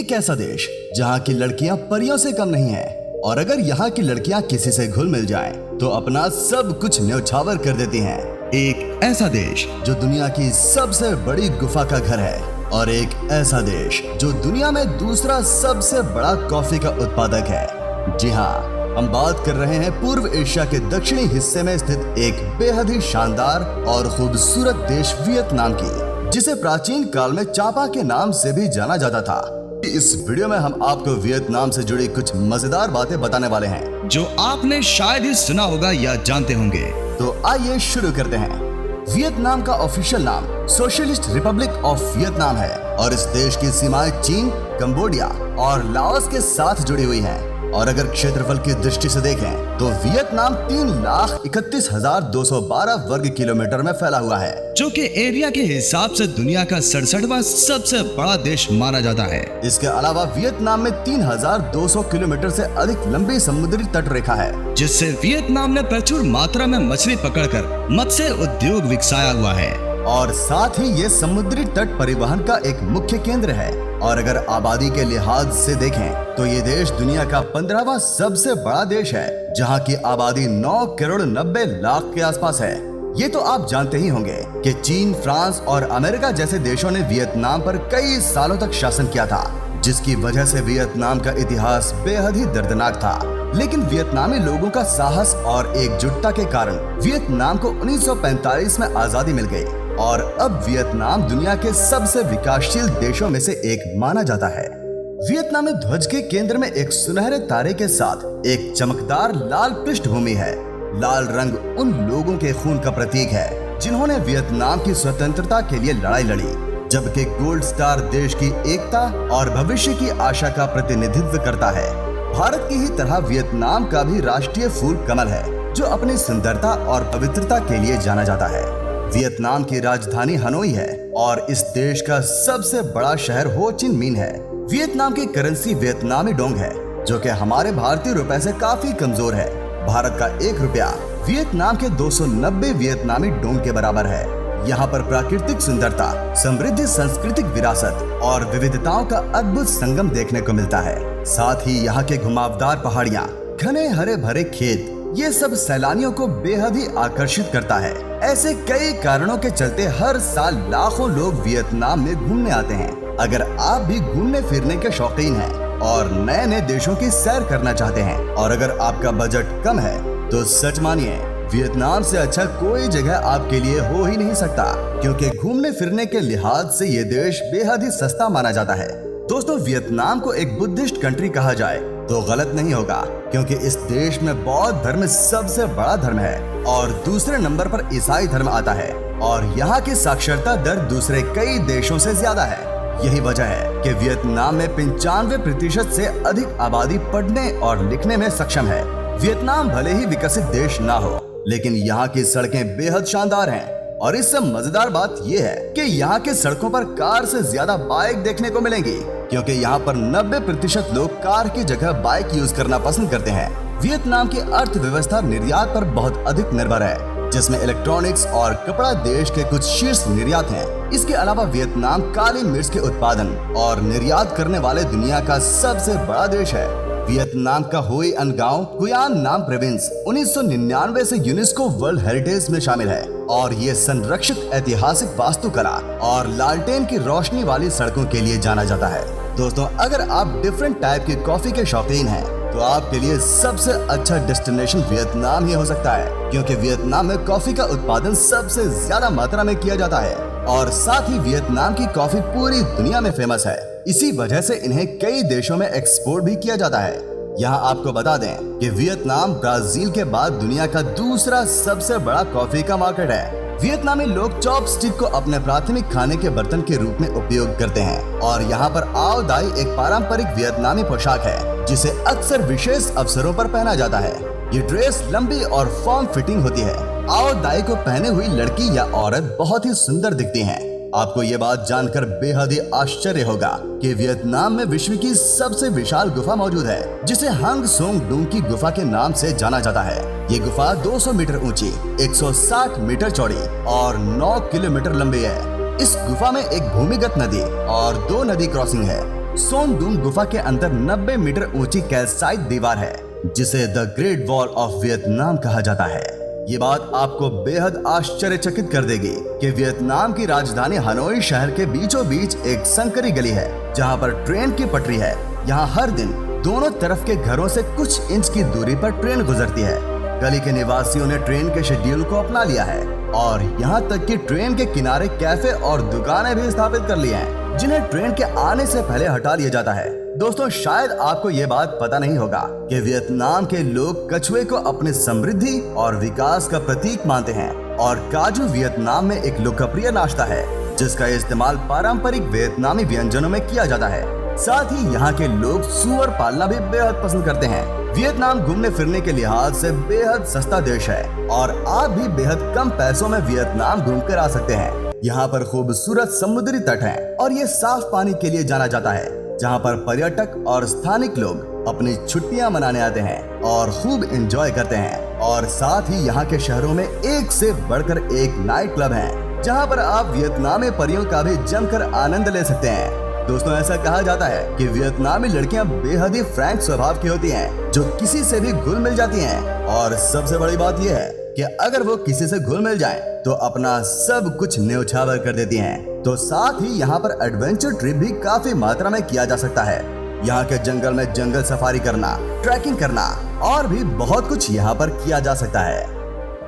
एक ऐसा देश जहाँ की लड़कियाँ परियों से कम नहीं है, और अगर यहाँ की लड़कियाँ किसी से घुल मिल जाएं, तो अपना सब कुछ न्यौछावर कर देती हैं। एक ऐसा देश जो दुनिया की सबसे बड़ी गुफा का घर है, और एक ऐसा देश जो दुनिया में दूसरा सबसे बड़ा कॉफी का उत्पादक है। जी हाँ, हम बात कर रहे हैं पूर्व एशिया के दक्षिणी हिस्से में स्थित एक बेहद ही शानदार और खूबसूरत देश वियतनाम की, जिसे प्राचीन काल में चापा के नाम से भी जाना जाता था। इस वीडियो में हम आपको वियतनाम से जुड़ी कुछ मजेदार बातें बताने वाले हैं जो आपने शायद ही सुना होगा या जानते होंगे। तो आइए शुरू करते हैं। वियतनाम का ऑफिशियल नाम सोशलिस्ट रिपब्लिक ऑफ वियतनाम है, और इस देश की सीमाएं चीन, कंबोडिया और लाओस के साथ जुड़ी हुई हैं। और अगर क्षेत्रफल की दृष्टि से देखें तो वियतनाम 3,31,212 वर्ग किलोमीटर में फैला हुआ है, जो कि एरिया के हिसाब से दुनिया का 67वां सबसे बड़ा देश माना जाता है। इसके अलावा वियतनाम में 3,200 किलोमीटर से अधिक लंबी समुद्री तट रेखा है, जिससे वियतनाम ने प्रचुर मात्रा में मछली पकड़कर मत्स्य उद्योग विकसाया हुआ है। और साथ ही ये समुद्री तट परिवहन का एक मुख्य केंद्र है। और अगर आबादी के लिहाज से देखें तो ये देश दुनिया का 15वां सबसे बड़ा देश है, जहाँ की आबादी 9 करोड़ 90 लाख के आसपास है। ये तो आप जानते ही होंगे कि चीन, फ्रांस और अमेरिका जैसे देशों ने वियतनाम पर कई सालों तक शासन किया था, जिसकी वजह से वियतनाम का इतिहास बेहद ही दर्दनाक था। लेकिन वियतनामी लोगों का साहस और एकजुटता के कारण वियतनाम को 1945 में आजादी मिल गई, और अब वियतनाम दुनिया के सबसे विकासशील देशों में से एक माना जाता है। वियतनामी ध्वज के केंद्र में एक सुनहरे तारे के साथ एक चमकदार लाल पृष्ठभूमि है। लाल रंग उन लोगों के खून का प्रतीक है जिन्होंने वियतनाम की स्वतंत्रता के लिए लड़ाई लड़ी, जबकि गोल्ड स्टार देश की एकता और भविष्य की आशा का प्रतिनिधित्व करता है। भारत की ही तरह वियतनाम का भी राष्ट्रीय फूल कमल है, जो अपनी सुंदरता और पवित्रता के लिए जाना जाता है। वियतनाम की राजधानी हनोई है, और इस देश का सबसे बड़ा शहर हो चिन मिन है। वियतनाम की करेंसी वियतनामी डोंग है, जो कि हमारे भारतीय रुपए से काफी कमजोर है। भारत का 1 रुपया वियतनाम के 290 वियतनामी डोंग के बराबर है। यहाँ पर प्राकृतिक सुंदरता, समृद्ध सांस्कृतिक विरासत और विविधताओं का अद्भुत संगम देखने को मिलता है। साथ ही यहाँ के घुमावदार पहाड़ियाँ, घने हरे भरे खेत, ये सब सैलानियों को बेहद ही आकर्षित करता है। ऐसे कई कारणों के चलते हर साल लाखों लोग वियतनाम में घूमने आते हैं। अगर आप भी घूमने फिरने के शौकीन हैं और नए नए देशों की सैर करना चाहते हैं, और अगर आपका बजट कम है, तो सच मानिए वियतनाम से अच्छा कोई जगह आपके लिए हो ही नहीं सकता, क्योंकि घूमने फिरने के लिहाज से ये देश बेहद ही सस्ता माना जाता है। दोस्तों, वियतनाम को एक बुद्धिस्ट कंट्री कहा जाए तो गलत नहीं होगा, क्योंकि इस देश में बौद्ध धर्म सबसे बड़ा धर्म है, और दूसरे नंबर पर ईसाई धर्म आता है, और यहाँ की साक्षरता दर दूसरे कई देशों से ज्यादा है। यही वजह है कि वियतनाम में 95% से अधिक आबादी पढ़ने और लिखने में सक्षम है। वियतनाम भले ही विकसित देश ना हो, लेकिन यहाँ की सड़कें बेहद शानदार हैं, और इससे मजेदार बात यह है कि यहाँ के सड़कों पर कार से ज्यादा बाइक देखने को मिलेंगी, क्योंकि यहाँ पर 90% लोग कार की जगह बाइक यूज करना पसंद करते हैं। वियतनाम की अर्थव्यवस्था निर्यात पर बहुत अधिक निर्भर है, जिसमें इलेक्ट्रॉनिक्स और कपड़ा देश के कुछ शीर्ष निर्यात हैं। इसके अलावा वियतनाम काली मिर्च के उत्पादन और निर्यात करने वाले दुनिया का सबसे बड़ा देश है। वियतनाम का हुई अन गांव हुयान नाम प्रोविंस 1999 से यूनेस्को वर्ल्ड हेरिटेज में शामिल है, और ये संरक्षित ऐतिहासिक वास्तुकला और लालटेन की रोशनी वाली सड़कों के लिए जाना जाता है। दोस्तों, अगर आप डिफरेंट टाइप की कॉफी के शौकीन हैं, तो आपके लिए सबसे अच्छा डेस्टिनेशन वियतनाम ही हो सकता है, क्योंकि वियतनाम में कॉफी का उत्पादन सबसे ज्यादा मात्रा में किया जाता है, और साथ ही वियतनाम की कॉफी पूरी दुनिया में फेमस है। इसी वजह से इन्हें कई देशों में एक्सपोर्ट भी किया जाता है। यहाँ आपको बता दें कि वियतनाम ब्राजील के बाद दुनिया का दूसरा सबसे बड़ा कॉफी का मार्केट है। वियतनामी लोग चॉपस्टिक को अपने प्राथमिक खाने के बर्तन के रूप में उपयोग करते हैं, और यहाँ पर आओ दाई एक पारंपरिक वियतनामी पोशाक है, जिसे अक्सर विशेष अवसरों पर पहना जाता है। ये ड्रेस लंबी और फॉर्म फिटिंग होती है। आओ दाई को पहने हुई लड़की या औरत बहुत ही सुंदर दिखती हैं। आपको ये बात जानकर बेहद ही आश्चर्य होगा कि वियतनाम में विश्व की सबसे विशाल गुफा मौजूद है, जिसे हंग सोंग डूंग की गुफा के नाम से जाना जाता है। ये गुफा 200 मीटर ऊंची, 160 मीटर चौड़ी और 9 किलोमीटर लंबी है। इस गुफा में एक भूमिगत नदी और 2 नदी क्रॉसिंग है। सोनदुंग गुफा के अंदर 90 मीटर ऊंची कैल्साइट दीवार है जिसे the great wall of Vietnam कहा जाता है। ये बात आपको बेहद आश्चर्यचकित कर देगी कि वियतनाम की राजधानी हनोई शहर के बीचों बीच एक संकरी गली है जहाँ पर ट्रेन की पटरी है। यहाँ हर दिन दोनों तरफ के घरों से कुछ इंच की दूरी पर ट्रेन गुजरती है। गली के निवासियों ने ट्रेन के शेड्यूल को अपना लिया है और यहाँ तक कि ट्रेन के किनारे कैफे और दुकानें भी स्थापित कर ली हैं, जिन्हें ट्रेन के आने से पहले हटा लिया जाता है। दोस्तों, शायद आपको ये बात पता नहीं होगा कि वियतनाम के लोग कछुए को अपनी समृद्धि और विकास का प्रतीक मानते हैं और काजू वियतनाम में एक लोकप्रिय नाश्ता है जिसका इस्तेमाल पारंपरिक वियतनामी व्यंजनों में किया जाता है। साथ ही यहाँ के लोग सुअर पालना भी बेहद पसंद करते हैं। वियतनाम घूमने फिरने के लिहाज से बेहद सस्ता देश है और आप भी बेहद कम पैसों में वियतनाम घूम कर आ सकते हैं। यहाँ पर खूबसूरत समुद्री तट हैं और ये साफ पानी के लिए जाना जाता है जहाँ पर पर्यटक और स्थानिक लोग अपनी छुट्टियां मनाने आते हैं और खूब एंजॉय करते हैं। और साथ ही यहाँ के शहरों में एक से बढ़कर एक नाइट क्लब है जहाँ पर आप वियतनामी परियों का भी जमकर आनंद ले सकते हैं। दोस्तों, ऐसा कहा जाता है कि वियतनामी लड़कियां बेहद ही फ्रैंक स्वभाव की होती हैं जो किसी से भी घुल मिल जाती हैं और सबसे बड़ी बात यह है कि अगर वो किसी से घुल मिल जाएं तो अपना सब कुछ न्यौछावर कर देती हैं। तो साथ ही यहाँ पर एडवेंचर ट्रिप भी काफी मात्रा में किया जा सकता है। यहाँ के जंगल में जंगल सफारी करना, ट्रैकिंग करना और भी बहुत कुछ यहाँ पर किया जा सकता है।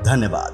धन्यवाद।